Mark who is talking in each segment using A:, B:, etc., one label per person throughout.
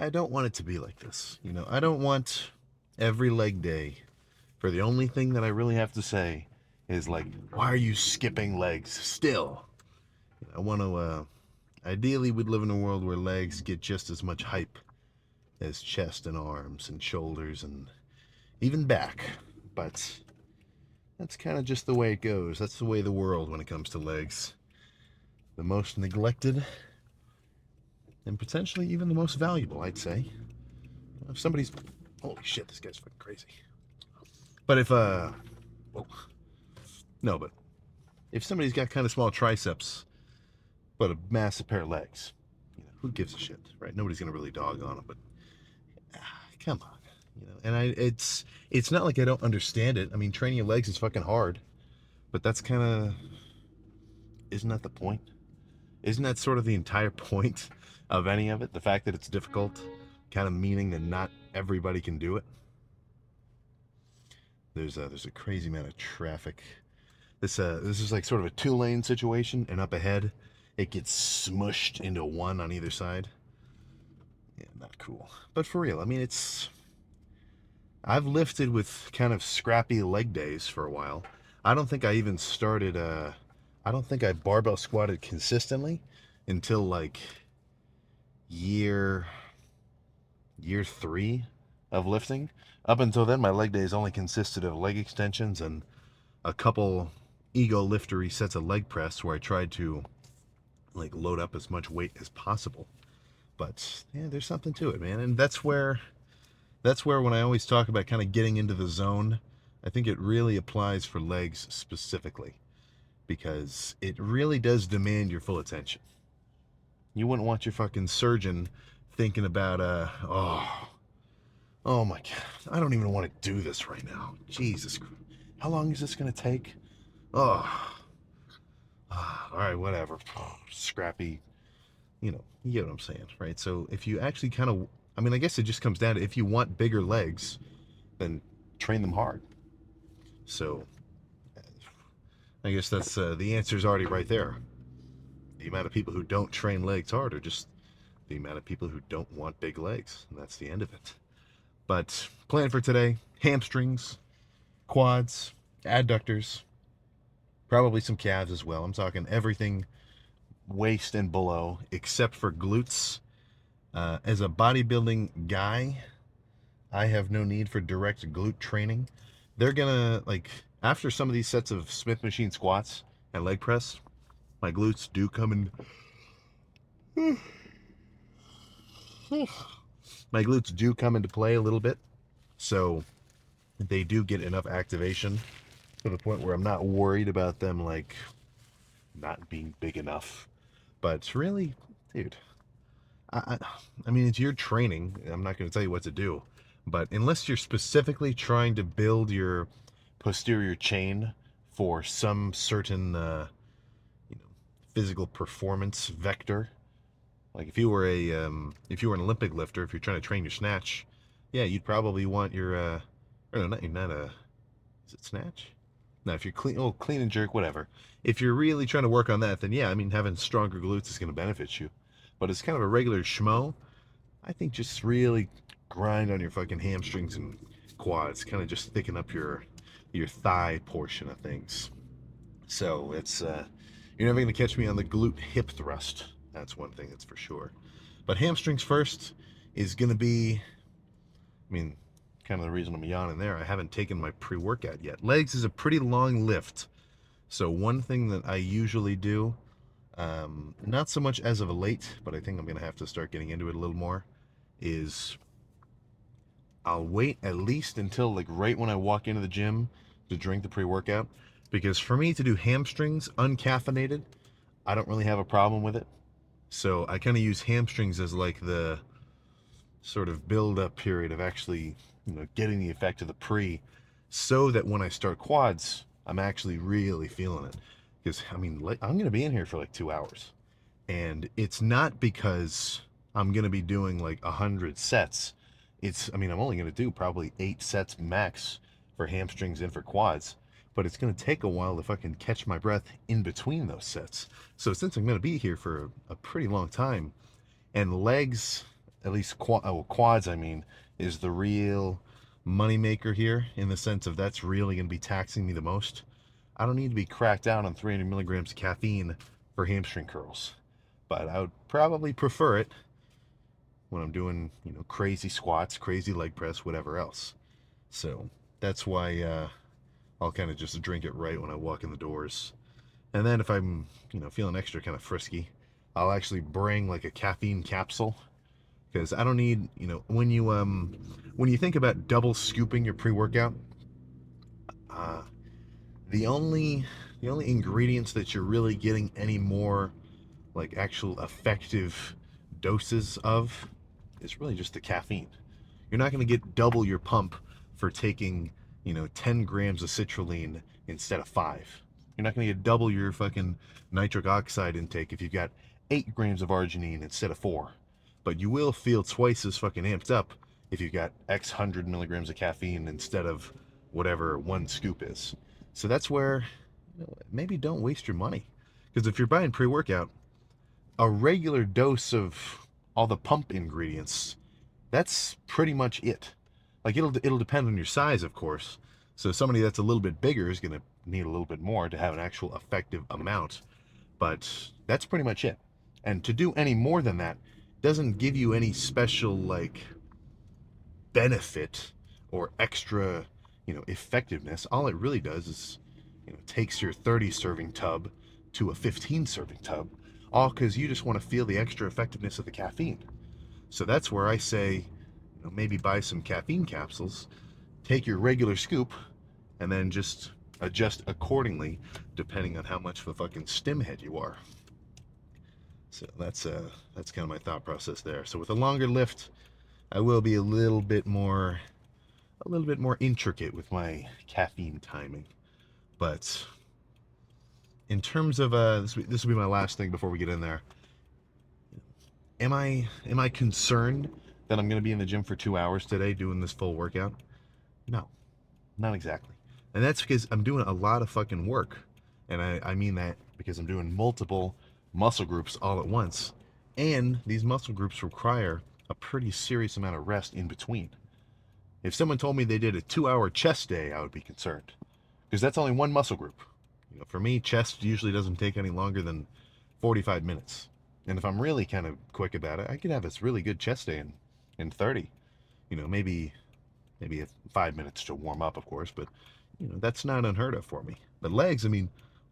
A: I don't want it to be like this. You know, I don't want every leg day for the only thing that I really have to say is like, why are you skipping legs still? I want to, ideally, we'd live in a world where legs get just as much hype as chest and arms and shoulders and even back. But that's kind of just the way it goes. That's the way of the world when it comes to legs. The most neglected and potentially even the most valuable, I'd say. If somebody's, holy shit, this guy's fucking crazy. But if oh, no, but if somebody's got kind of small triceps but a massive pair of legs, you know, who gives a shit, right? Nobody's gonna really dog on them, but come on, you know. And it's not like I don't understand it. I mean, training your legs is fucking hard, but that's kind of, isn't that the point? Isn't that sort of the entire point of any of it? The fact that it's difficult, kind of meaning that not everybody can do it. There's a crazy amount of traffic. This is like sort of a two-lane situation, and up ahead, it gets smushed into one on either side. Yeah, not cool. But for real, I mean, I've lifted with kind of scrappy leg days for a while. I don't think I even started. I don't think I barbell squatted consistently until like year year three of lifting. Up until then, my leg days only consisted of leg extensions and a couple ego liftery sets of leg press where I tried to like load up as much weight as possible. But yeah, there's something to it, man. And that's where when I always talk about kind of getting into the zone, I think it really applies for legs specifically because it really does demand your full attention. You wouldn't want your fucking surgeon thinking about oh my god, I don't even want to do this right now. Jesus, how long is this gonna take? Oh, all right, whatever. Scrappy, you get what I'm saying, right? So if you actually kind of, I mean, I guess it just comes down to if you want bigger legs, then train them hard. So I guess that's the answer is already right there. The amount of people who don't train legs hard are just the amount of people who don't want big legs, and that's the end of it. But plan for today: hamstrings, quads, adductors, probably some calves as well. I'm talking everything waist and below, except for glutes. As a bodybuilding guy, I have no need for direct glute training. They're gonna like after some of these sets of Smith machine squats and leg press, my glutes do come in. My glutes do come into play a little bit, so they do get enough activation to the point where I'm not worried about them like not being big enough. But really, dude, I, I, I mean, it's your training. I'm not going to tell you what to do. But unless you're specifically trying to build your posterior chain for some certain, you know, physical performance vector, like if you were an Olympic lifter, if you're trying to train your snatch, yeah, you'd probably want your, or no, not a, is it snatch? No, if you're clean and jerk, whatever. If you're really trying to work on that, then yeah, I mean, having stronger glutes is going to benefit you. But as kind of a regular schmo, I think just really grind on your fucking hamstrings and quads, kind of just thicken up your thigh portion of things. So it's you're never gonna catch me on the glute hip thrust. That's one thing that's for sure. But hamstrings first is gonna be, I mean, kind of the reason I'm yawning there. I haven't taken my pre-workout yet. Legs is a pretty long lift, so one thing that I usually do, not so much as of late, but I think I'm gonna have to start getting into it a little more, is I'll wait at least until like right when I walk into the gym to drink the pre-workout, because for me to do hamstrings uncaffeinated, I don't really have a problem with it. So I kind of use hamstrings as like the sort of build-up period of actually, getting the effect of the pre, so that when I start quads, I'm actually really feeling it. Because I mean, I'm gonna be in here for like 2 hours, and it's not because I'm gonna be doing like 100 sets. I mean, I'm only gonna do probably 8 sets max for hamstrings and for quads, but it's gonna take a while to fucking catch my breath in between those sets. So since I'm gonna be here for a pretty long time, and legs, at least quads, I mean, is the real moneymaker here in the sense of that's really going to be taxing me the most. I don't need to be cracked down on 300 milligrams of caffeine for hamstring curls, but I would probably prefer it when I'm doing, crazy squats, crazy leg press, whatever else. So that's why I'll kind of just drink it right when I walk in the doors. And then if I'm, feeling extra kind of frisky, I'll actually bring like a caffeine capsule because I don't need, when you think about double scooping your pre-workout, uh, the only the only ingredients that you're really getting any more like actual effective doses of is really just the caffeine. You're not going to get double your pump for taking, 10 grams of citrulline instead of 5. You're not going to get double your fucking nitric oxide intake if you've got 8 grams of arginine instead of 4. But you will feel twice as fucking amped up if you've got X hundred milligrams of caffeine instead of whatever one scoop is. So that's where maybe don't waste your money. Because if you're buying pre workout, a regular dose of all the pump ingredients, that's pretty much it. Like it'll depend on your size, of course. So somebody that's a little bit bigger is going to need a little bit more to have an actual effective amount, but that's pretty much it. And to do any more than that doesn't give you any special like benefit or extra, effectiveness. All it really does is, takes your 30 serving tub to a 15 serving tub, all because you just want to feel the extra effectiveness of the caffeine. So that's where I say, maybe buy some caffeine capsules, take your regular scoop, and then just adjust accordingly depending on how much of a fucking stim head you are. So that's kind of my thought process there. So with a longer lift, I will be a little bit more intricate with my caffeine timing. But in terms of this will be my last thing before we get in there. Am I concerned that I'm going to be in the gym for 2 hours today doing this full workout? No, not exactly. And that's because I'm doing a lot of fucking work. And I mean that because I'm doing multiple muscle groups all at once. And these muscle groups require a pretty serious amount of rest in between. If someone told me they did a 2-hour chest day, I would be concerned. Because that's only one muscle group. For me, chest usually doesn't take any longer than 45 minutes. And if I'm really kind of quick about it, I could have this really good chest day in 30. Maybe 5 minutes to warm up, of course, but that's not unheard of for me. But legs, I mean,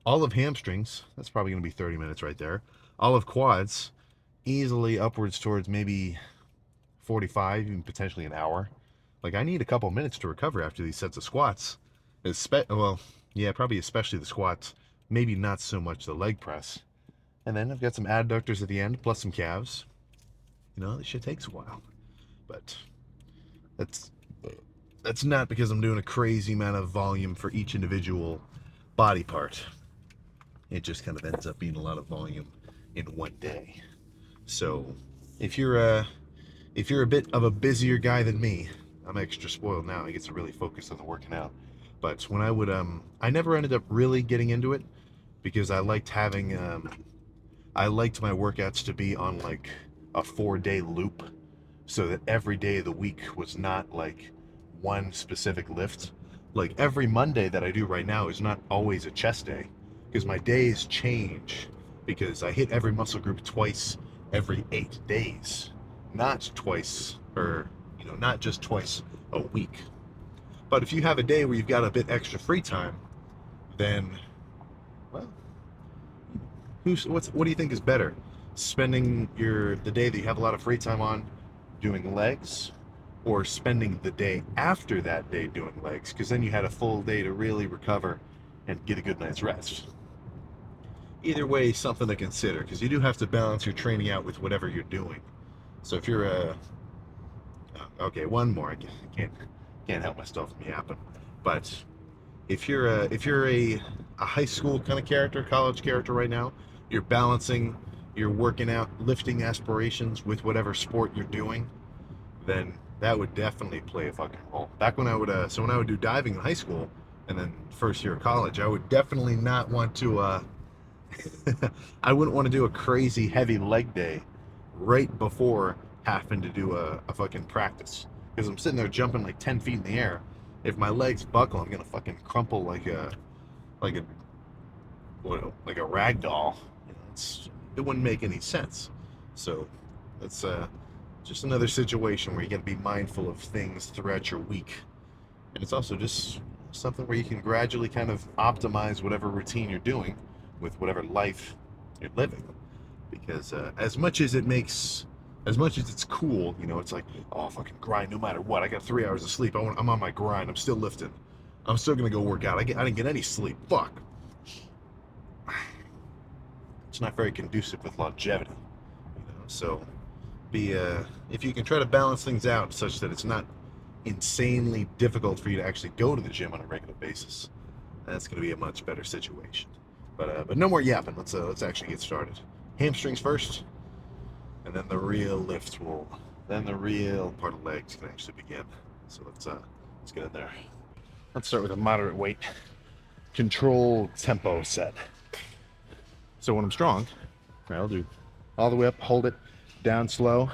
A: all of hamstrings, that's probably going to be 30 minutes right there. All of quads, easily upwards towards maybe 45, even potentially an hour. Like I need a couple minutes to recover after these sets of squats. Probably especially the squats. Maybe not so much the leg press. And then I've got some adductors at the end, plus some calves. This shit takes a while. But that's not because I'm doing a crazy amount of volume for each individual body part. It just kind of ends up being a lot of volume in one day. So if you're a bit of a busier guy than me, I'm extra spoiled now. I get to really focus on the working out. But when I never ended up really getting into it because I liked I liked my workouts to be on like a 4-day loop so that every day of the week was not like one specific lift. Like every Monday that I do right now is not always a chest day because my days change because I hit every muscle group twice every 8 days, not twice or, not just twice a week. But if you have a day where you've got a bit extra free time, then, well, what do you think is better? Spending the day that you have a lot of free time on doing legs, or spending the day after that day doing legs, because then you had a full day to really recover and get a good night's rest. Either way, something to consider, because you do have to balance your training out with whatever you're doing. So if you're okay, one more. I can't help myself from yapping. But if you're a high school kind of character, college character right now, you're balancing your working out, lifting aspirations with whatever sport you're doing, then that would definitely play a fucking role. Back when I would when I would do diving in high school and then first year of college, I would definitely not want to I wouldn't want to do a crazy heavy leg day right before having to do a fucking practice. Because I'm sitting there jumping like 10 feet in the air. If my legs buckle, I'm gonna fucking crumple like a like a like a rag doll. You know, it wouldn't make any sense. So it's just another situation where you got to be mindful of things throughout your week, and it's also just something where you can gradually kind of optimize whatever routine you're doing with whatever life you're living. Because as much as it's cool, you know, it's like, oh, fucking grind no matter what. I got 3 hours of sleep. I'm on my grind. I'm still lifting. I'm still gonna go work out. I didn't get any sleep. Fuck. It's not very conducive with longevity, you know. So, if you can try to balance things out such that it's not insanely difficult for you to actually go to the gym on a regular basis, that's going to be a much better situation. But no more yapping. Let's actually get started. Hamstrings first, and then the real lift will. Then the real part of legs can actually begin. So let's get in there. Let's start with a moderate weight, controlled tempo set. So when I'm strong, I'll do all the way up, hold it, down slow.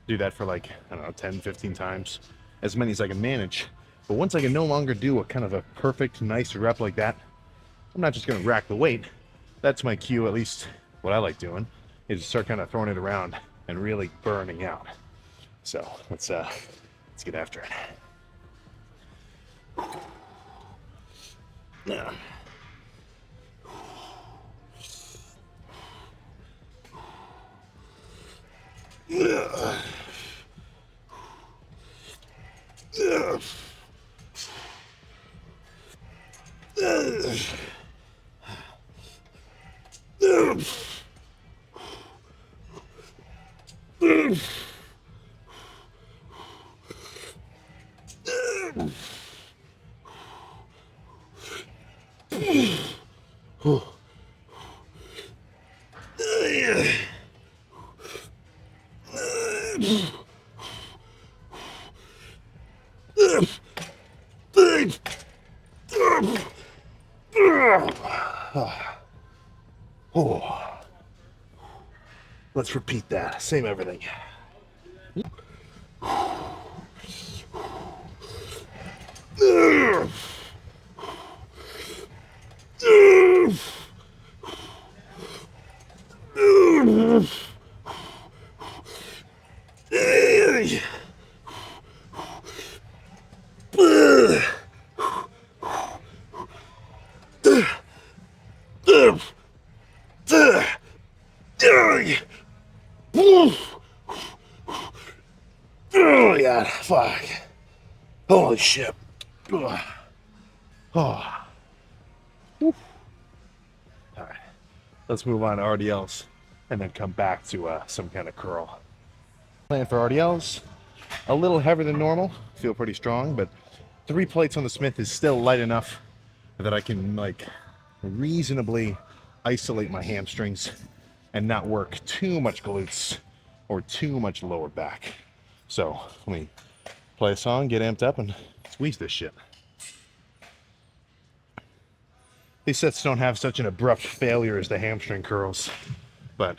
A: Do that for like, I don't know, 10, 15 times, as many as I can manage. But once I can no longer do a kind of a perfect, nice rep like that, I'm not just gonna rack the weight. That's my cue, at least what I like doing, is to start kind of throwing it around and really burning out. So let's get after it. Yeah. Oh. Let's repeat that. Same everything. Oh yeah, fuck. Holy shit. Oh. All right. Let's move on to RDLs and then come back to some kind of curl. Plan for RDLs, a little heavier than normal, feel pretty strong, but 3 plates on the Smith is still light enough that I can like reasonably isolate my hamstrings and not work too much glutes or too much lower back. So let me play a song, get amped up, and squeeze this shit. These sets don't have such an abrupt failure as the hamstring curls, but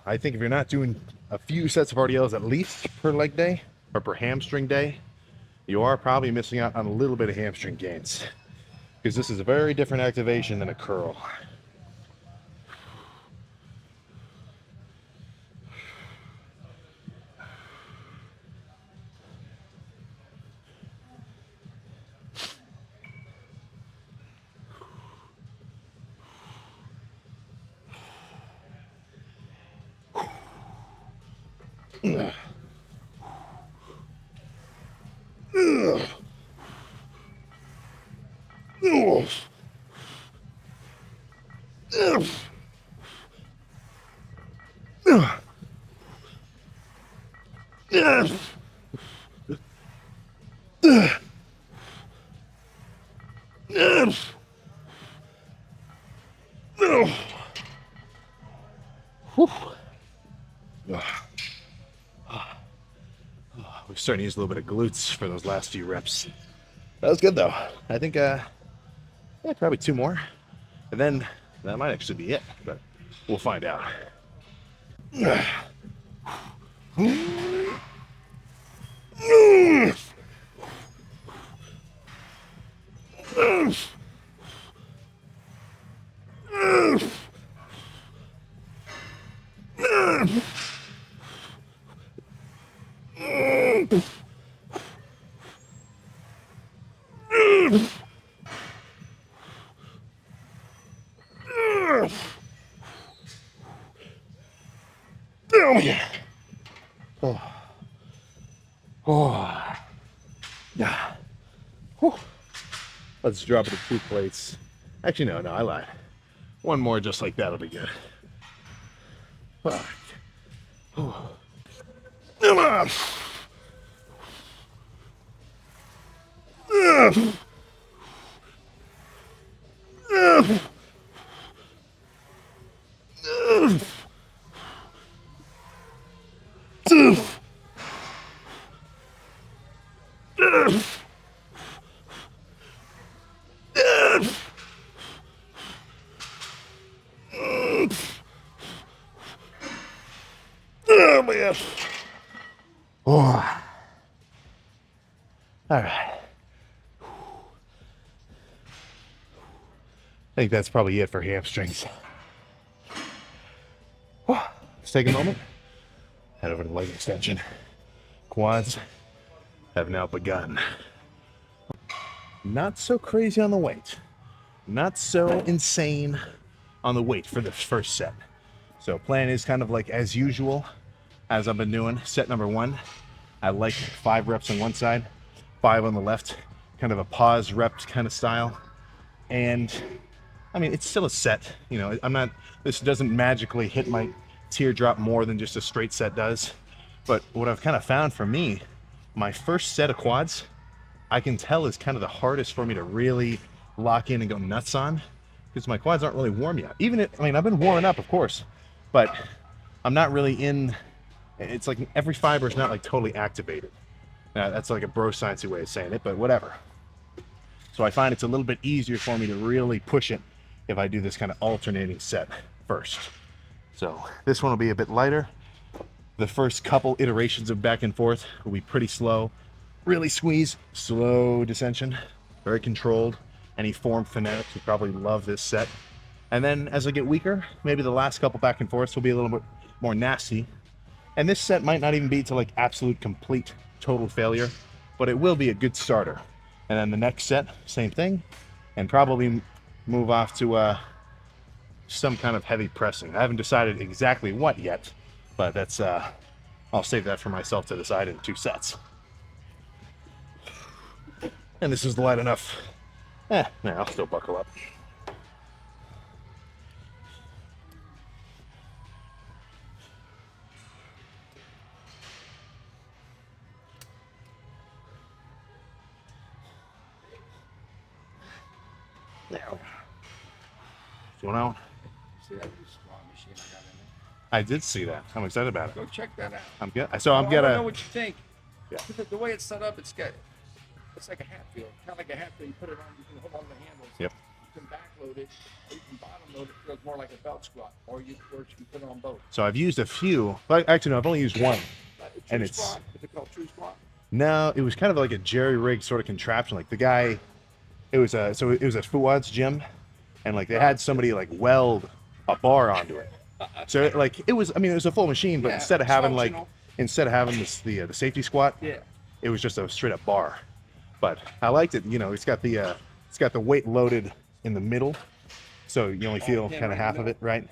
A: I think if you're not doing a few sets of RDLs at least per leg day or per hamstring day, you are probably missing out on a little bit of hamstring gains, because this is a very different activation than a curl. We're starting to use a little bit of glutes for those last few reps. That was good though. I think yeah, probably 2 more, and then that might actually be it, but we'll find out. Oh yeah. Oh. Oh. Yeah. Whew. Let's drop it to 2 plates. Actually, no, I lied. One more just like that'll be good. Fuck. Oh. Come on. Ugh. Ugh. Ugh. Ugh. Ugh. Ugh. Oh man. Oh. All right. I think that's probably it for hamstrings. Let's take a moment. Head over to leg extension. Quads have now begun. Not so crazy on the weight. Not so insane on the weight for the first set. So plan is kind of like as usual, as I've been doing. Set number 1, I like 5 reps on one side, 5 on the left, kind of a pause rep kind of style. And I mean, it's still a set, you know, this doesn't magically hit my teardrop more than just a straight set does. But what I've kind of found for me, my first set of quads, I can tell is kind of the hardest for me to really lock in and go nuts on, because my quads aren't really warm yet. I mean, I've been warming up, of course, but I'm not really it's like every fiber is not like totally activated. That's like a bro sciencey way of saying it, but whatever. So I find it's a little bit easier for me to really push it if I do this kind of alternating set first. So this one will be a bit lighter. The first couple iterations of back and forth will be pretty slow. Really squeeze, slow descension, very controlled. Any form fanatics would probably love this set. And then as I get weaker, maybe the last couple back and forths will be a little bit more nasty. And this set might not even be to like absolute complete total failure, but it will be a good starter. And then the next set, same thing, and probably move off to some kind of heavy pressing. I haven't decided exactly what yet, but that's I'll save that for myself to decide in 2 sets. And this is light enough. I'll still buckle up. Now, going out.
B: See that new squat machine I got in there?
A: I did see that. I'm excited about it.
B: Go check that out.
A: I'm good. So I'm
B: I
A: gonna.
B: don't know what you think.
A: Yeah.
B: The way it's set up, it's like a hat feel. Kind of like a hat feel. You put it on, you can hold on the handles.
A: Yep.
B: You can back load it, or you can bottom load it. It feels more like a belt squat, or you can put it on both.
A: So I've used a few. Actually, no, I've only used one. And it's
B: squat. Is it called true squat?
A: No, it was kind of like a jerry-rigged sort of contraption. Like the guy, it was at Fuad's gym, and like they had somebody like weld a bar onto it. So like it was a full machine, but
B: Yeah,
A: instead of having
B: functional.
A: the safety squat,
B: Yeah.
A: it was just a straight up bar. But I liked it. You know, it's got the weight loaded in the middle, so you only feel
B: yeah,
A: kind of
B: right in
A: half
B: the
A: of it,
B: middle.
A: right?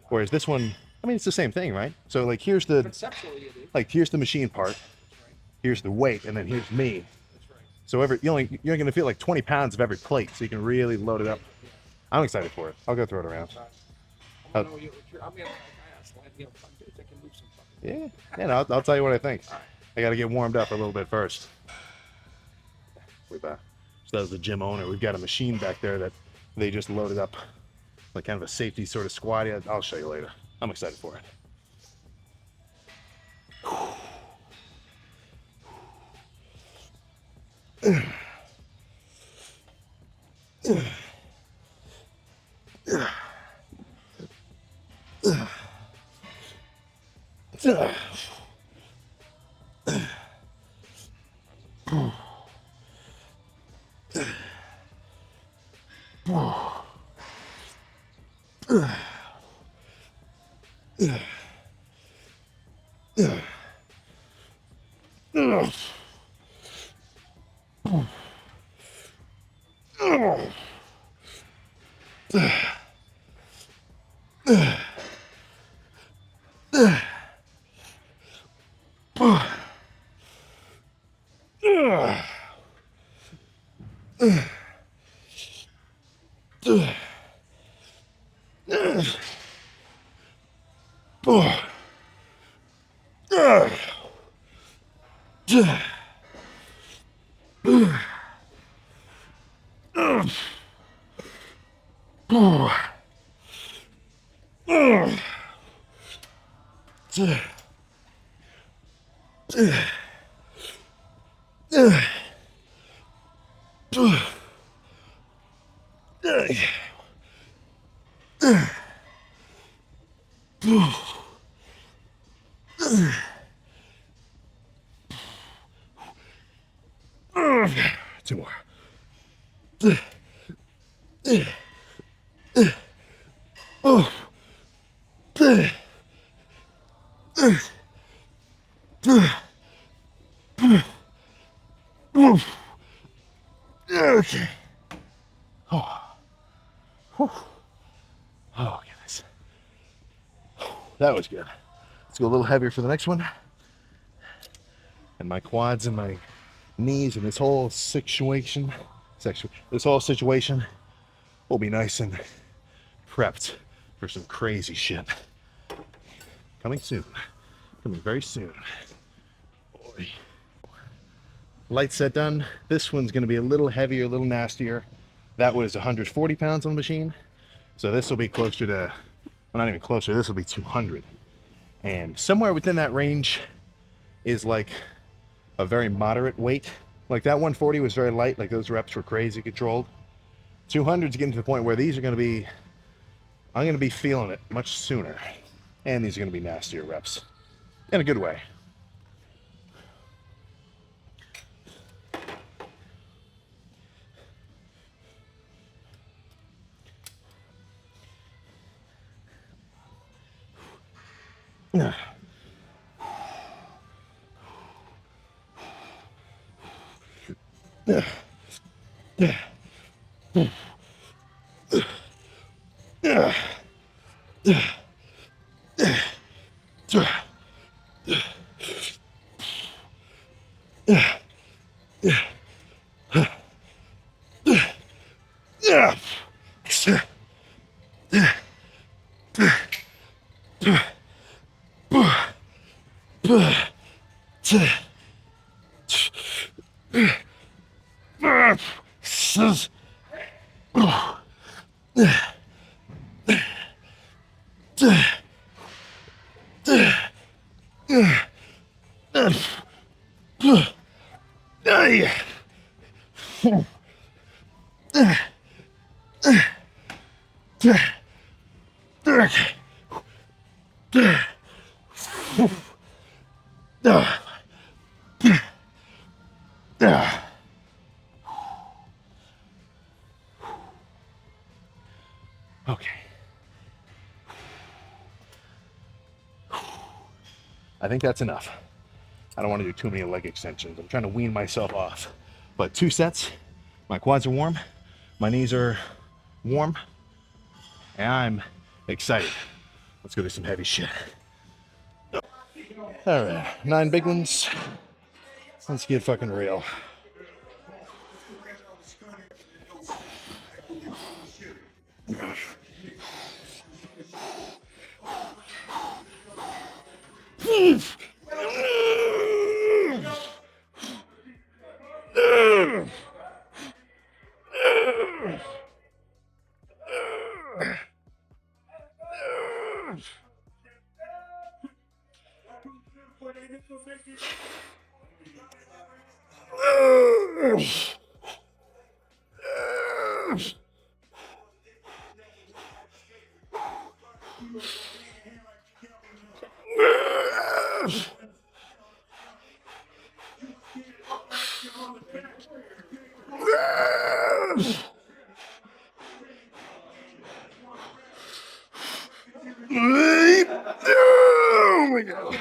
A: Whereas this one, I mean, it's the same thing, right? So like here's the
B: Conceptually, it is.
A: here's the machine part,
B: That's right.
A: here's the weight, and then here's me.
B: That's right.
A: So you're gonna feel like 20 pounds of every plate, so you can really load it up. I'm excited for it. I'll go throw it around.
B: I know I'm gonna ask. I can move some fucking.
A: Yeah, no, I'll tell you what I think. I got to get warmed up a little bit first. Way back. So that was the gym owner. We've got a machine back there that they just loaded up, like kind of a safety sort of squat. Yeah, I'll show you later. I'm excited for it. Two more. Okay. Oh, oh goodness. That was good. Let's go a little heavier for the next one. And my quads and my knees and this whole situation will be nice and prepped for some crazy shit. Coming soon. Coming very soon. Boy. Light set done. This one's going to be a little heavier, a little nastier. That was 140 pounds on the machine. So this will be closer to, well, not even closer, this will be 200. And somewhere within that range is like a very moderate weight. Like that 140 was very light, like those reps were crazy controlled. 200's getting to the point where these are going to be, I'm going to be feeling it much sooner. And these are going to be nastier reps. In a good way. Okay. I think that's enough. I don't want to do too many leg extensions. I'm trying to wean myself off. But 2 sets, my quads are warm, my knees are warm, and I'm excited. Let's go do some heavy shit. All right, 9 big ones. Let's get fucking real. Oh my God.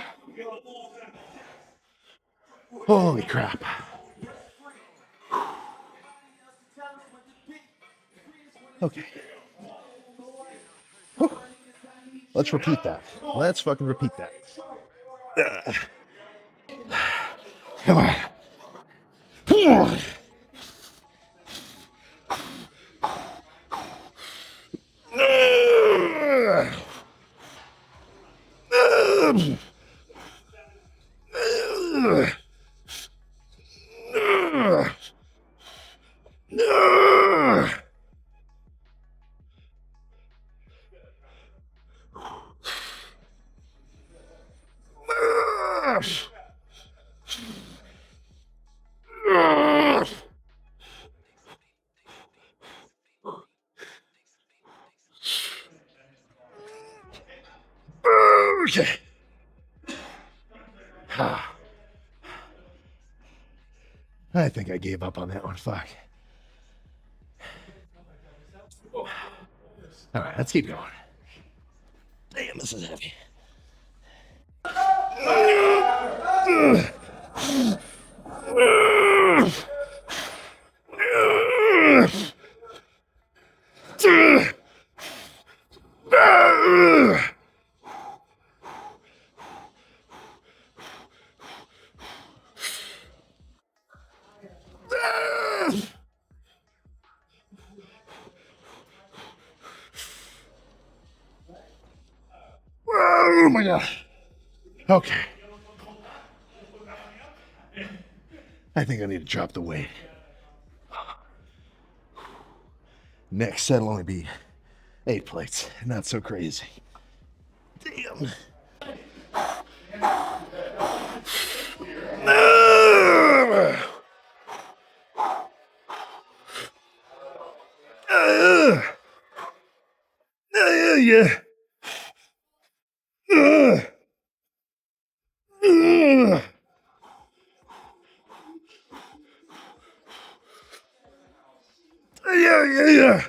A: Holy crap. Okay. Let's repeat that. Let's fucking repeat that. Come on. Okay. I think I gave up on that one. Fuck. All right, let's keep going. Damn, this is heavy. Oh my God. Okay. I think I need to drop the weight. Next set will only be 8 plates. Not so crazy. Damn. Yeah. Yeah.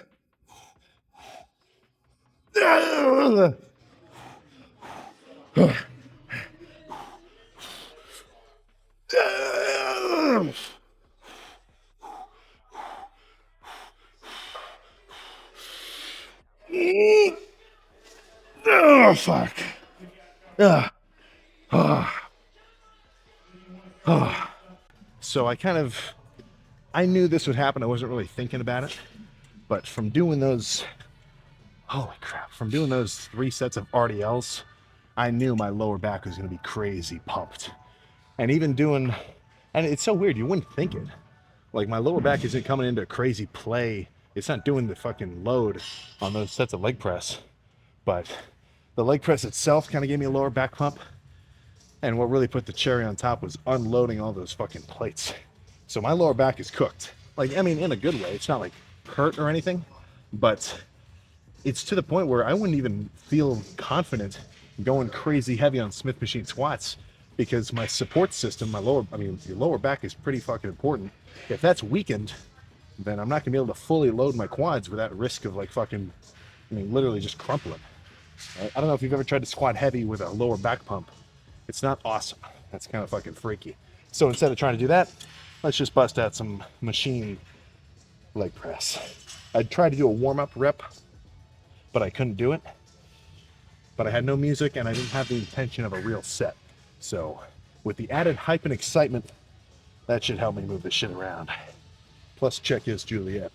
A: Oh, fuck. So I knew this would happen. I wasn't really thinking about it. But from doing those, holy crap, from doing those 3 sets of RDLs, I knew my lower back was going to be crazy pumped. And even doing, and it's so weird, you wouldn't think it. Like, my lower back isn't coming into crazy play. It's not doing the fucking load on those sets of leg press. But the leg press itself kind of gave me a lower back pump. And what really put the cherry on top was unloading all those fucking plates. So my lower back is cooked. Like, I mean, in a good way. It's not like hurt or anything, but it's to the point where I wouldn't even feel confident going crazy heavy on Smith machine squats because my support system, your lower back is pretty fucking important. If that's weakened, then I'm not gonna be able to fully load my quads without risk of like fucking, literally just crumpling. Right? I don't know if you've ever tried to squat heavy with a lower back pump. It's not awesome. That's kind of fucking freaky. So instead of trying to do that, let's just bust out some machine leg press. I'd try to do a warm-up rep, but I couldn't do it. But I had no music and I didn't have the intention of a real set. So with the added hype and excitement, that should help me move this shit around. Plus check is Juliet.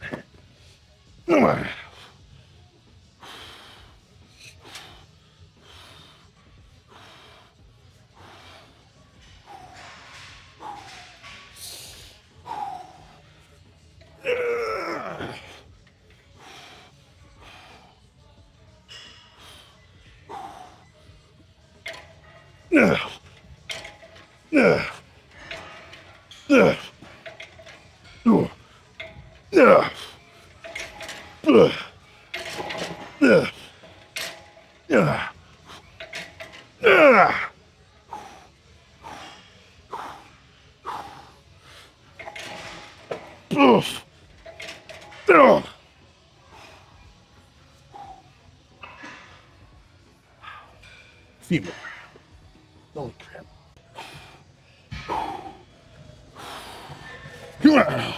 A: Ugh. Few more. Holy crap. Come on.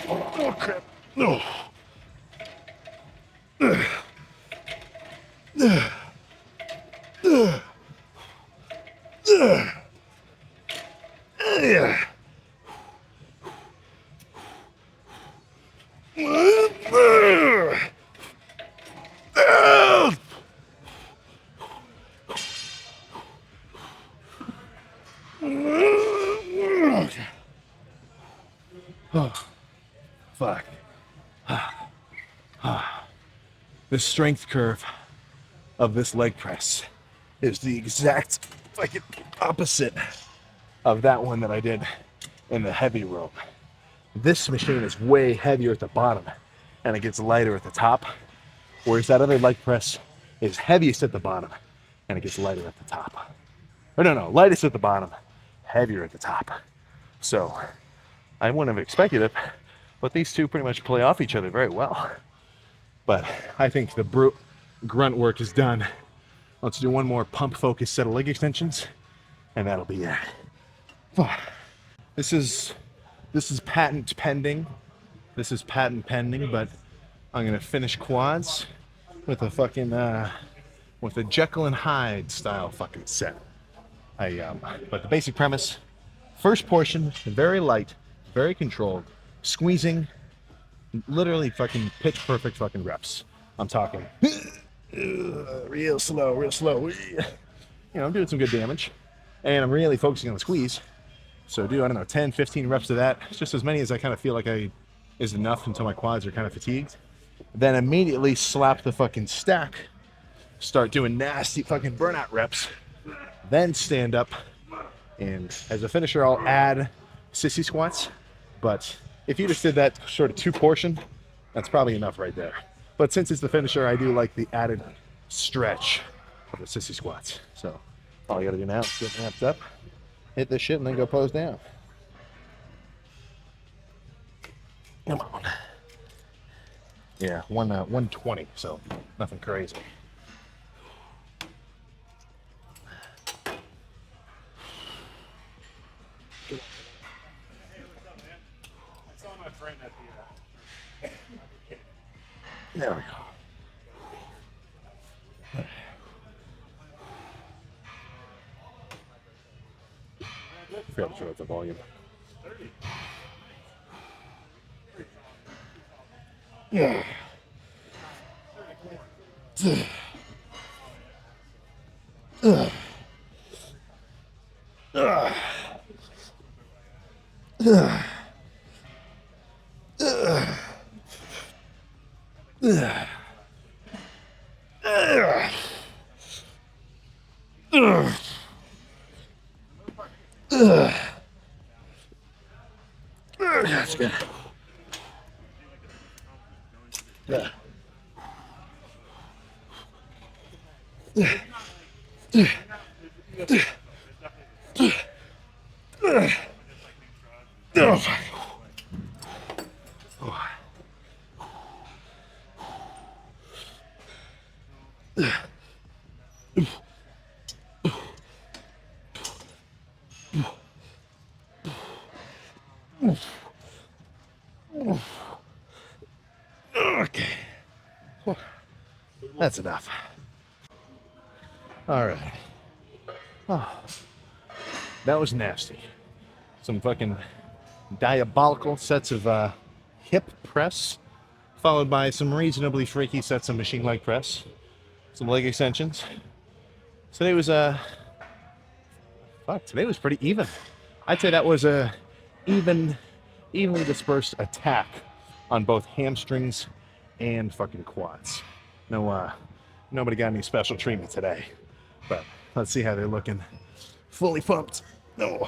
A: Oh crap. No. Oh, fuck. The strength curve of this leg press is the exact fucking opposite of that one that I did in the heavy rope. This machine is way heavier at the bottom and it gets lighter at the top, whereas that other leg press is heaviest at the bottom and it gets lighter at the top. Or no, lightest at the bottom, heavier at the top. So I wouldn't have expected it, but these two pretty much play off each other very well. But I think the grunt work is done. Let's do one more pump focused set of leg extensions and that'll be it. This is patent pending. This is patent pending, but I'm gonna finish quads with a fucking with a Jekyll and Hyde style fucking set. But the basic premise: first portion, very light, very controlled, squeezing, literally fucking pitch perfect fucking reps. I'm talking real slow, real slow. You know, I'm doing some good damage, and I'm really focusing on the squeeze. So do, I don't know, 10, 15 reps of that. It's just as many as I kind of feel like is enough until my quads are kind of fatigued. Then immediately slap the fucking stack, start doing nasty fucking burnout reps, then stand up. And as a finisher, I'll add sissy squats. But if you just did that sort of two portion, that's probably enough right there. But since it's the finisher, I do like the added stretch of the sissy squats. So all you gotta do now is get amped up, hit this shit, and then go pose down. Come on. Yeah, 120, so nothing crazy. There we go. Forgot to show up the volume. Yeah. That's good. Yeah. Okay. That's enough. All right. Oh, that was nasty. Some fucking diabolical sets of hip press, followed by some reasonably freaky sets of machine leg press, some leg extensions. Today was today was pretty even. I'd say that was a evenly dispersed attack on both hamstrings and fucking quads. No, nobody got any special treatment today, but let's see how they're looking. Fully pumped. No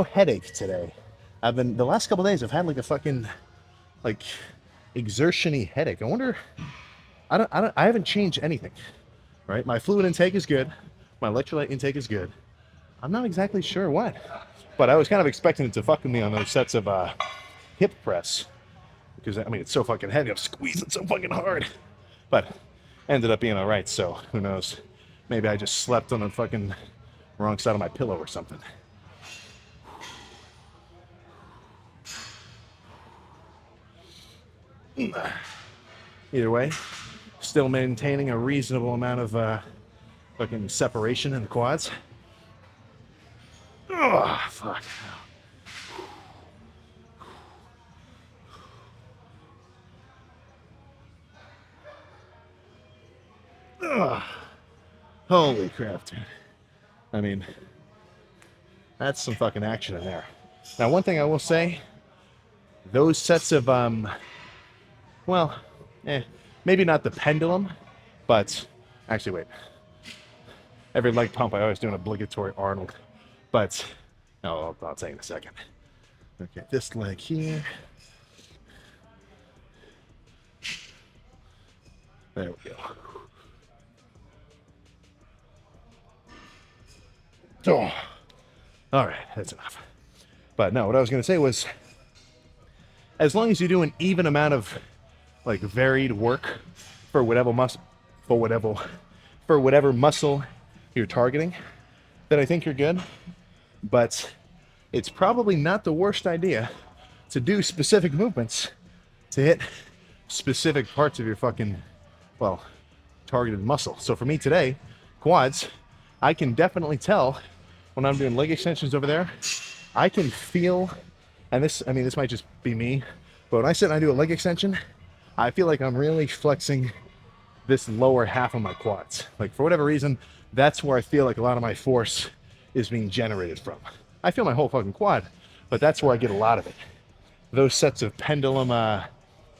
A: headache today. The last couple days I've had like a fucking exertion-y headache. I wonder, I haven't changed anything. right? My fluid intake is good. My electrolyte intake is good. I'm not exactly sure what, but I was kind of expecting it to fuck with me on those sets of hip press, because I mean it's so fucking heavy. I'm squeezing so fucking hard, but ended up being all right. So who knows? Maybe I just slept on the fucking wrong side of my pillow or something. Either way, still maintaining a reasonable amount of fucking separation in the quads. Oh, fuck. Ugh. Holy crap, dude. I mean, that's some fucking action in there. Now, one thing I will say, those sets of, well, maybe not the pendulum, but actually, wait. Every leg pump, I always do an obligatory Arnold, but no, I'll tell you in a second. Okay, this leg here. There we go. Oh, all right, that's enough. But no, what I was going to say was, as long as you do an even amount of like varied work for whatever muscle, for whatever muscle you're targeting, then I think you're good. But it's probably not the worst idea to do specific movements to hit specific parts of your fucking, well, targeted muscle. So for me today, quads, I can definitely tell when I'm doing leg extensions over there, I can feel, and this, I mean, this might just be me, but when I sit and I do a leg extension, I feel like I'm really flexing this lower half of my quads. Like for whatever reason, that's where I feel like a lot of my force is being generated from. I feel my whole fucking quad, but that's where I get a lot of it. Those sets of pendulum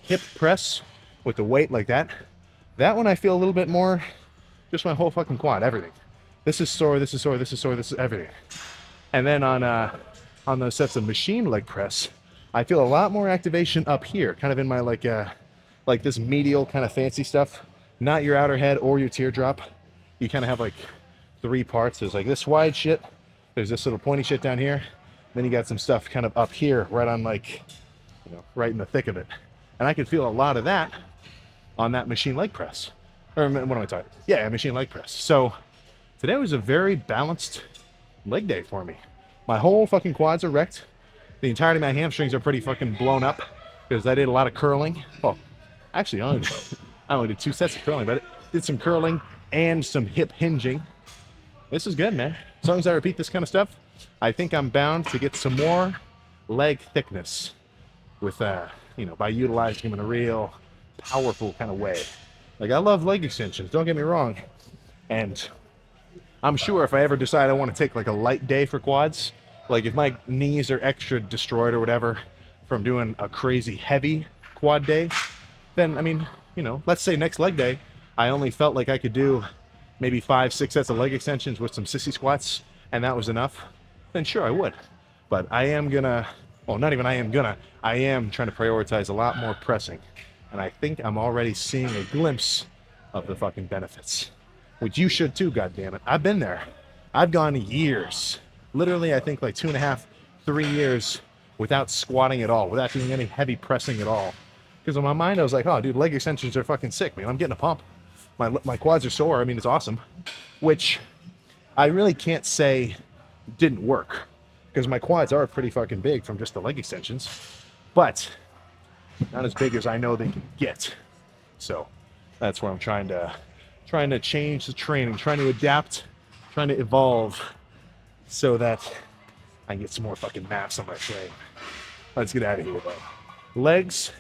A: hip press with the weight like that, that one I feel a little bit more, just my whole fucking quad, everything. This is sore, this is sore, this is sore, this is everything. And then on those sets of machine leg press, I feel a lot more activation up here, kind of in my like this medial kind of fancy stuff, not your outer head or your teardrop. You kind of have like three parts. There's like this wide shit, there's this little pointy shit down here, then you got some stuff kind of up here, right on like, you know, right in the thick of it. And I can feel a lot of that on that machine leg press. Or what am I talking? Yeah, machine leg press. So today was a very balanced leg day for me. My whole fucking quads are wrecked. The entirety of my hamstrings are pretty fucking blown up because I did a lot of curling. Well, actually, I only did 2 sets of curling, but I did some curling and some hip hinging. This is good, man. As long as I repeat this kind of stuff, I think I'm bound to get some more leg thickness with, you know, by utilizing them in a real powerful kind of way. Like, I love leg extensions, don't get me wrong. And I'm sure if I ever decide I want to take like a light day for quads, like if my knees are extra destroyed or whatever from doing a crazy heavy quad day, then I mean, you know, let's say next leg day, I only felt like I could do maybe 5-6 sets of leg extensions with some sissy squats, and that was enough, then sure I would. But I am gonna, well, not even I am gonna, I am trying to prioritize a lot more pressing. And I think I'm already seeing a glimpse of the fucking benefits. Which you should too, goddammit. I've been there. I've gone years. Literally, I think like 2.5, 3 years without squatting at all, without doing any heavy pressing at all. Because in my mind, I was like, oh, dude, leg extensions are fucking sick, man. I'm getting a pump. My quads are sore. I mean, it's awesome. Which I really can't say didn't work. Because my quads are pretty fucking big from just the leg extensions. But not as big as I know they can get. So that's where I'm trying to change the training, trying to adapt, trying to evolve so that I can get some more fucking mass on my frame. Let's get out of here, though. Legs,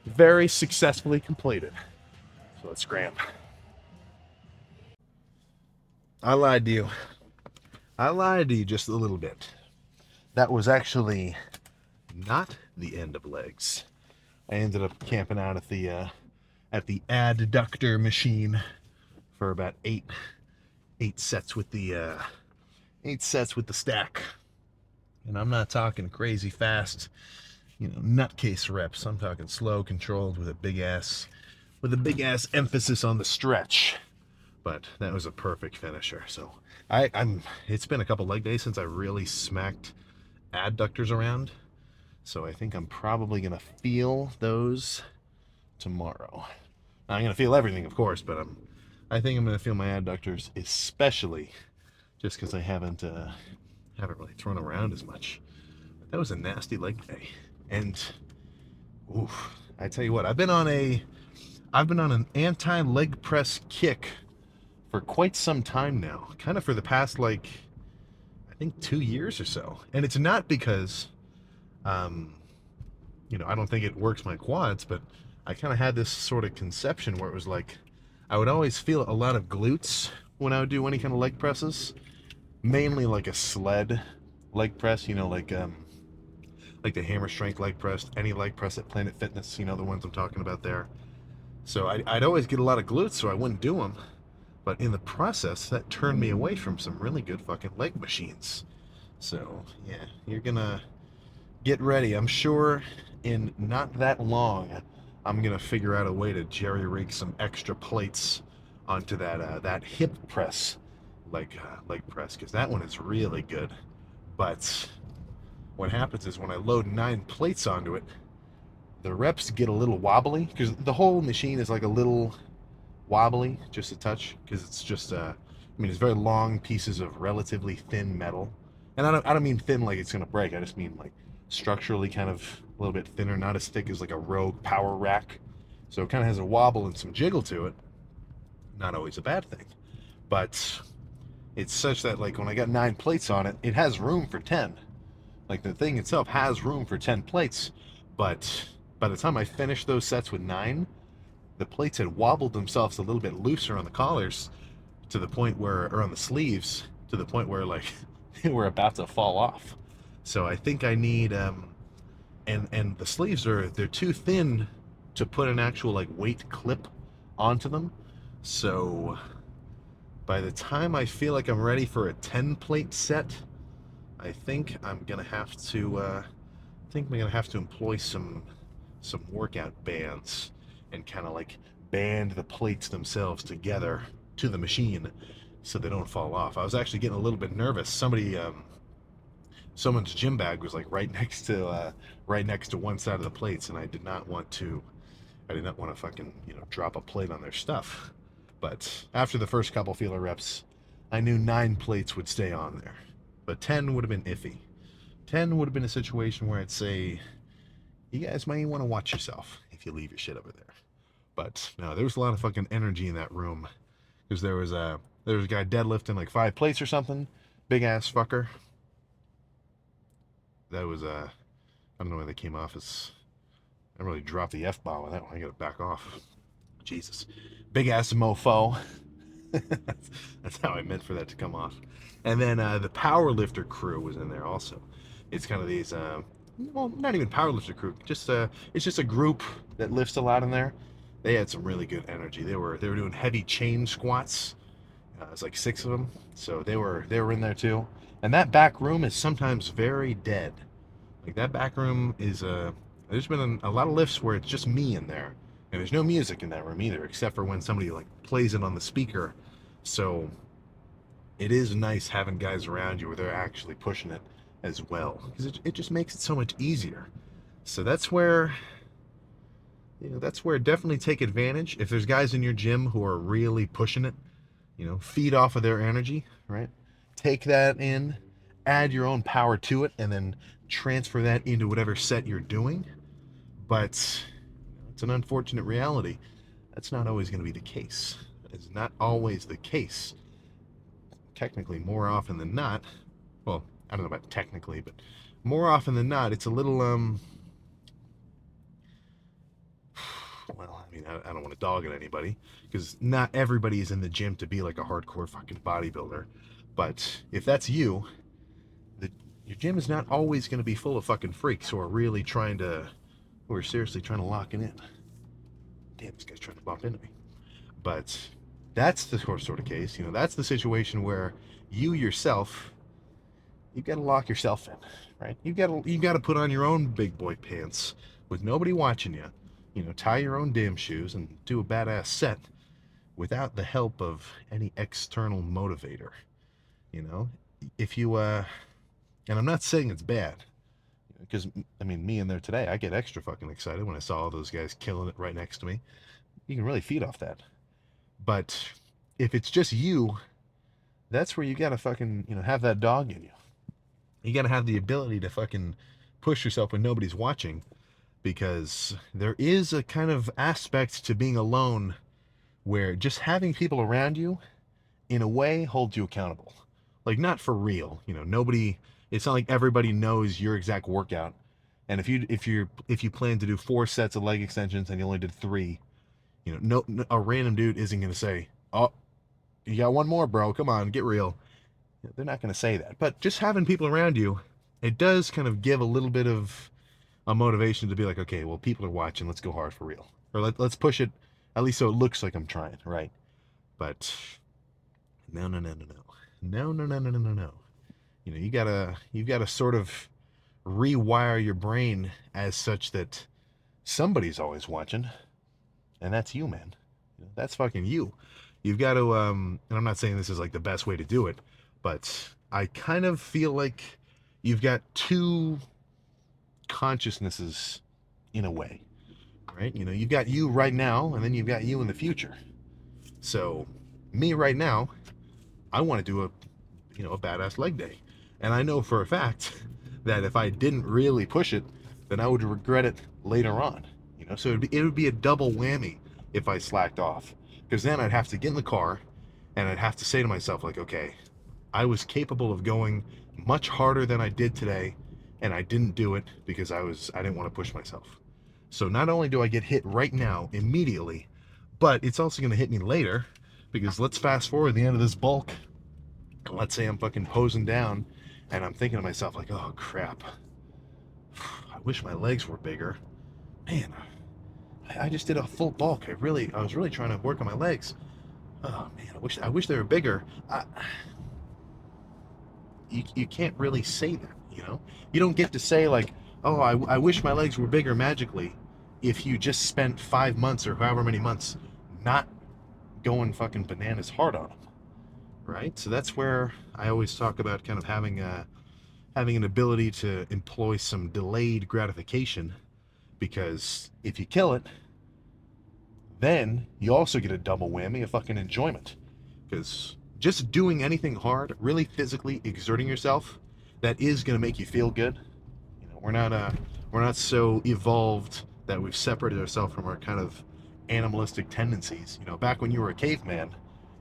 A: very successfully completed. So let's scram. I lied to you. I lied to you just a little bit. That was actually not the end of legs. I ended up camping out at the Adductor machine for about eight sets with the 8 sets with the stack. And I'm not talking crazy fast, you know, nutcase reps. I'm talking slow, controlled with a big ass emphasis on the stretch. but that was a perfect finisher. So it's been a couple leg days since I really smacked adductors around. So I think I'm probably gonna feel those tomorrow. I'm gonna feel everything, of course, but I think I'm gonna feel my adductors, especially just because I haven't really thrown around as much. But that was a nasty leg day, and oof, I tell you what, I've been on an anti-leg press kick for quite some time now, kind of for the past like I think 2 years or so, and it's not because um, I don't think it works my quads, but I kind of had this sort of conception where it was like I would always feel a lot of glutes when I would do any kind of leg presses, mainly like a sled leg press, like the hammer strength leg press, any leg press at Planet Fitness, the ones I'm talking about there. So I'd always get a lot of glutes, so I wouldn't do them. But in the process, that turned me away from some really good fucking leg machines. So yeah, you're gonna get ready. I'm sure in not that long, I'm gonna figure out a way to jerry rig some extra plates onto that hip press leg press, because that one is really good. But what happens is when I load 9 plates onto it, the reps get a little wobbly because the whole machine is like a little wobbly, just a touch, because it's just it's very long pieces of relatively thin metal, and I don't mean thin like it's gonna break. I just mean like structurally kind of a little bit thinner, not as thick as like a Rogue power rack. So it kind of has a wobble and some jiggle to it. Not always a bad thing, but it's such that like when I got 9 plates on it, it has room for 10. Like the thing itself has room for 10 plates, but by the time I finished those sets with 9, the plates had wobbled themselves a little bit looser on the collars to the point where, or on the sleeves, to the point where like they were about to fall off. So I think I need, and the sleeves they're too thin to put an actual like weight clip onto them. So by the time I feel like I'm ready for a 10 plate set, I think I'm gonna have to employ some workout bands and kind of like band the plates themselves together to the machine so they don't fall off. I was actually getting a little bit nervous. Someone's gym bag was like right next to one side of the plates, and I did not want to fucking drop a plate on their stuff. But after the first couple feeler reps, I knew 9 plates would stay on there, but 10 would have been iffy. 10 would have been a situation where I'd say, you guys might want to watch yourself if you leave your shit over there. But no, there was a lot of fucking energy in that room because there was a guy deadlifting like 5 plates or something, big ass fucker. That was I don't know why they came off as. I really dropped the f bomb on that one. I gotta back off. Jesus, big ass mofo. That's how I meant for that to come off. And then the power lifter crew was in there also. It's kind of these well, not even powerlifter crew. It's just a group that lifts a lot in there. They had some really good energy. They were doing heavy chain squats. It's like 6 of them, so they were in there too. And that back room is sometimes very dead. Like that back room is there's been a lot of lifts where it's just me in there, and there's no music in that room either, except for when somebody like plays it on the speaker. So it is nice having guys around you where they're actually pushing it as well, because it just makes it so much easier. So that's where definitely take advantage. If there's guys in your gym who are really pushing it, feed off of their energy, right? Take that in, add your own power to it, and then transfer that into whatever set you're doing. But it's an unfortunate reality. That's not always going to be the case. It's not always the case. Technically, more often than not, well, I don't know about technically, but more often than not, it's a little, well, I don't want to dog at anybody, because not everybody is in the gym to be like a hardcore fucking bodybuilder. But if that's you, your gym is not always going to be full of fucking freaks who are seriously trying to lock it in. Damn, this guy's trying to bump into me. But that's the sort of case, that's the situation where you yourself, you got to lock yourself in, right? You got to put on your own big boy pants with nobody watching you. Tie your own damn shoes and do a badass set. without the help of any external motivator. You know, if you and I'm not saying it's bad, because I mean, me in there today, I get extra fucking excited when I saw all those guys killing it right next to me. You can really feed off that. But if it's just you, that's where you gotta fucking, have that dog in you. You gotta have the ability to fucking push yourself when nobody's watching, because there is a kind of aspect to being alone where just having people around you, in a way, holds you accountable. Like, not for real, nobody. It's not like everybody knows your exact workout. And if you plan to do 4 sets of leg extensions and you only did 3, no, a random dude isn't gonna say, "Oh, you got one more, bro. Come on, get real." They're not gonna say that. But just having people around you, it does kind of give a little bit of a motivation to be like, okay, well, people are watching. Let's go hard for real, or let's push it, at least so it looks like I'm trying, right? But no, no, no, no, no, no, no, no, no, no, no, no. You gotta sort of rewire your brain as such that somebody's always watching, and that's you, man. That's fucking you. You've got to, and I'm not saying this is like the best way to do it, but I kind of feel like you've got two consciousnesses in a way, right? You've got you right now, and then you've got you in the future. So, me right now, I want to do a badass leg day. And I know for a fact that if I didn't really push it, then I would regret it later on. So it would be a double whammy if I slacked off. Because then I'd have to get in the car and I'd have to say to myself, like, okay, I was capable of going much harder than I did today, and I didn't do it because I didn't want to push myself. So not only do I get hit right now immediately, but it's also going to hit me later, because let's fast forward the end of this bulk. Let's say I'm fucking posing down and I'm thinking to myself, like, oh crap, I wish my legs were bigger. Man, I just did a full bulk. I was really trying to work on my legs. Oh man, I wish they were bigger. You can't really say that. You don't get to say, like, oh, I wish my legs were bigger magically, if you just spent 5 months or however many months not going fucking bananas hard on them, right? So that's where I always talk about kind of having an ability to employ some delayed gratification, because if you kill it, then you also get a double whammy of fucking enjoyment. Because just doing anything hard, really physically exerting yourself, that is going to make you feel good. We're not so evolved that we've separated ourselves from our kind of animalistic tendencies. Back when you were a caveman,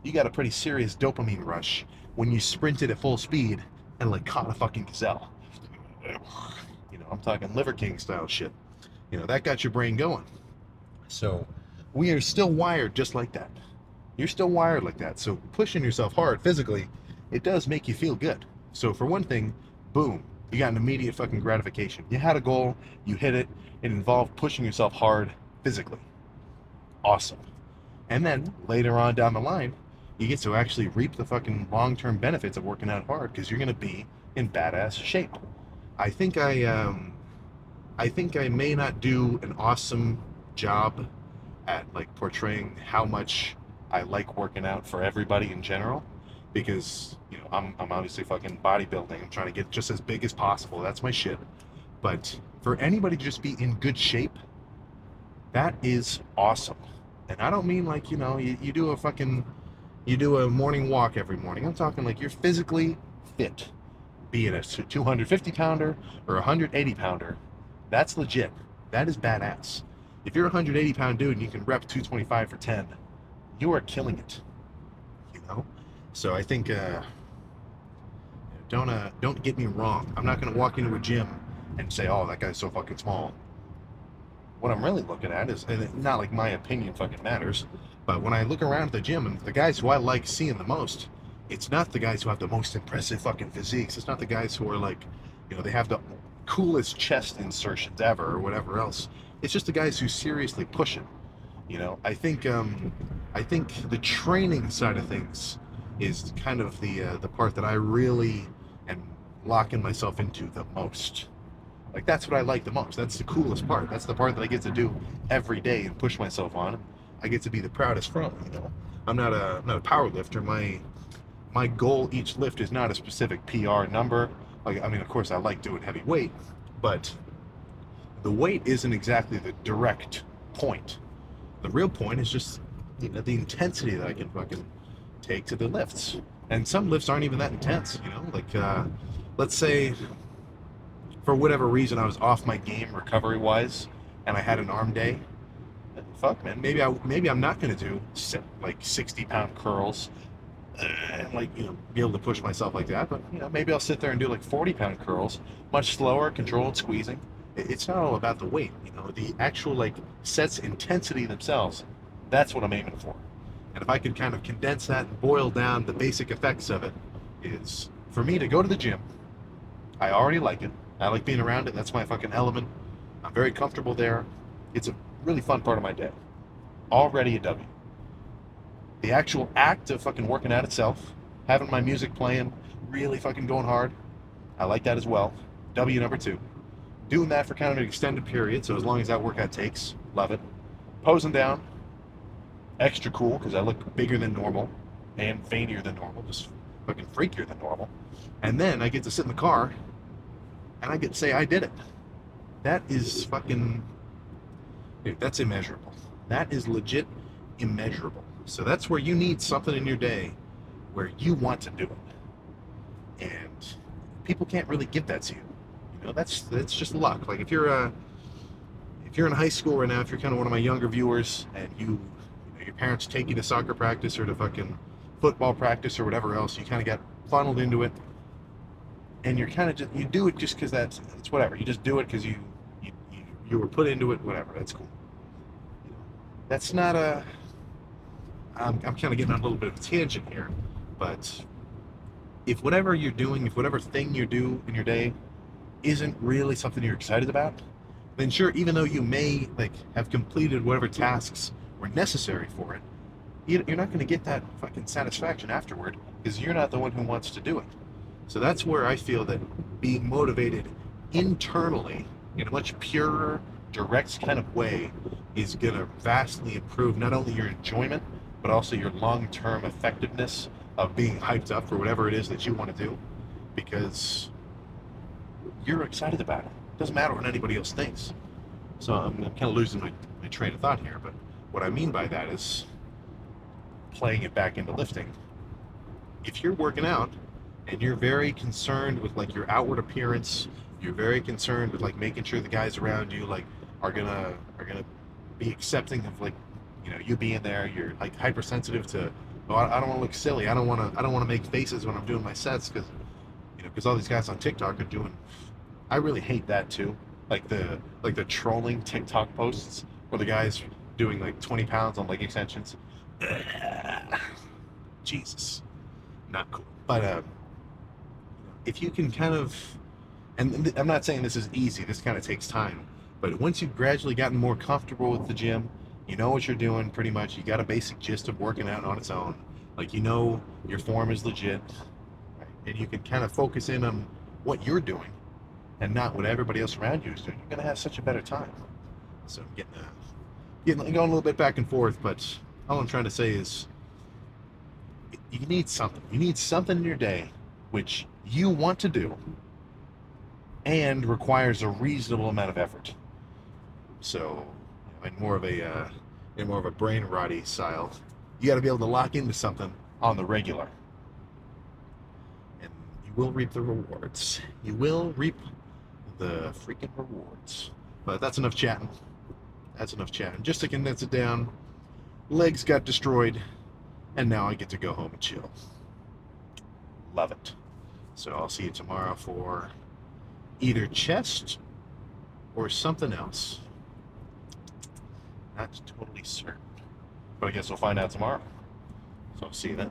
A: you got a pretty serious dopamine rush when you sprinted at full speed and like caught a fucking gazelle. I'm talking Liver King style shit. That got your brain going. So we are still wired just like that. You're still wired like that. So pushing yourself hard physically, it does make you feel good. So for one thing, boom, you got an immediate fucking gratification. You had a goal, you hit it, it involved pushing yourself hard physically. Awesome. And then later on down the line, you get to actually reap the fucking long-term benefits of working out hard, because you're going to be in badass shape. I think I may not do an awesome job at like portraying how much I like working out for everybody in general, because I'm obviously fucking bodybuilding. I'm trying to get just as big as possible. That's my shit. But for anybody to just be in good shape, that is awesome. And I don't mean like, you do a morning walk every morning. I'm talking like you're physically fit, be it a 250 pounder or a 180 pounder. That's legit. That is badass. If you're a 180 pound dude and you can rep 225 for 10, you are killing it. So I think don't get me wrong. I'm not gonna walk into a gym and say, oh, that guy's so fucking small. What I'm really looking at is, and not like my opinion fucking matters, but when I look around at the gym and the guys who I like seeing the most, it's not the guys who have the most impressive fucking physiques. It's not the guys who are like, they have the coolest chest insertions ever or whatever else. It's just the guys who seriously push it. I think the training side of things is kind of the part that I really am locking myself into the most. Like, that's what I like the most. That's the coolest part. That's the part that I get to do every day and push myself on. I get to be the proudest from. I'm not a power lifter. My goal each lift is not a specific PR number. Like, I mean, of course, I like doing heavy weight, but the weight isn't exactly the direct point. The real point is just, you know, the intensity that I can fucking take to the lifts. And some lifts aren't even that intense, you know? Like, let's say for whatever reason I was off my game recovery wise and I had an arm day. Fuck, man. Maybe I'm not gonna do like 60-pound curls and, like, you know, be able to push myself like that. But, you know, maybe I'll sit there and do like 40-pound curls, much slower, controlled squeezing. It's not all about the weight, you know, the actual like sets intensity themselves. That's what I'm aiming for. And if I could kind of condense that and boil down the basic effects of it, is for me to go to the gym. I already like it. I like being around it. That's my fucking element. I'm very comfortable there. It's a really fun part of my day. Already a W. The actual act of fucking working out itself, having my music playing, really fucking going hard, I like that as well. W number 2. Doing that for kind of an extended period, so as long as that workout takes, love it. Posing down, extra cool because I look bigger than normal and veinier than normal, just fucking freakier than normal. And then I get to sit in the car and I get to say I did it. That is fucking, dude, that's immeasurable. That is legit immeasurable. So that's where you need something in your day where you want to do it, and people can't really give that to you. You know, that's just luck. Like, if you're in high school right now, if you're kind of one of my younger viewers, and you know, your parents take you to soccer practice or to fucking football practice or whatever else, you kind of got funneled into it, and you're kind of just, you do it just because it's whatever. You just do it because you were put into it. Whatever. That's cool. That's not a. I'm kind of getting on a little bit of a tangent here, but if whatever you're doing, if whatever thing you do in your day isn't really something you're excited about, then sure, even though you may like have completed whatever tasks were necessary for it, you're not going to get that fucking satisfaction afterward because you're not the one who wants to do it. So that's where I feel that being motivated internally in a much purer, direct kind of way is going to vastly improve not only your enjoyment, but also your long-term effectiveness of being hyped up for whatever it is that you want to do, because you're excited about it. It doesn't matter what anybody else thinks. So I'm kind of losing my train of thought here, but what I mean by that is playing it back into lifting. If you're working out and you're very concerned with like your outward appearance, you're very concerned with like making sure the guys around you like are gonna be accepting of, like, you know, you being there. You're like hypersensitive to, oh, I don't want to look silly. I don't want to make faces when I'm doing my sets because, you know, because all these guys on TikTok are doing. I really hate that too. Like the trolling TikTok posts where the guys doing like 20 pounds on leg extensions. Jesus, not cool. But if you can kind of, and I'm not saying this is easy. This kind of takes time. But once you've gradually gotten more comfortable with the gym, you know what you're doing pretty much. You got a basic gist of working out on its own. Like, you know your form is legit, right? And you can kind of focus in on what you're doing and not what everybody else around you is doing. You're gonna have such a better time. So I'm getting going a little bit back and forth, but all I'm trying to say is you need something. You need something in your day which you want to do and requires a reasonable amount of effort. So, in more of a brain rotty style, you got to be able to lock into something on the regular, and you will reap the rewards. You will reap the freaking rewards. But that's enough chatting. That's enough chatting. Just to condense it down, legs got destroyed, and now I get to go home and chill. Love it. So I'll see you tomorrow for either chest or something else. Not totally certain. But I guess we'll find out tomorrow. So I'll see you then.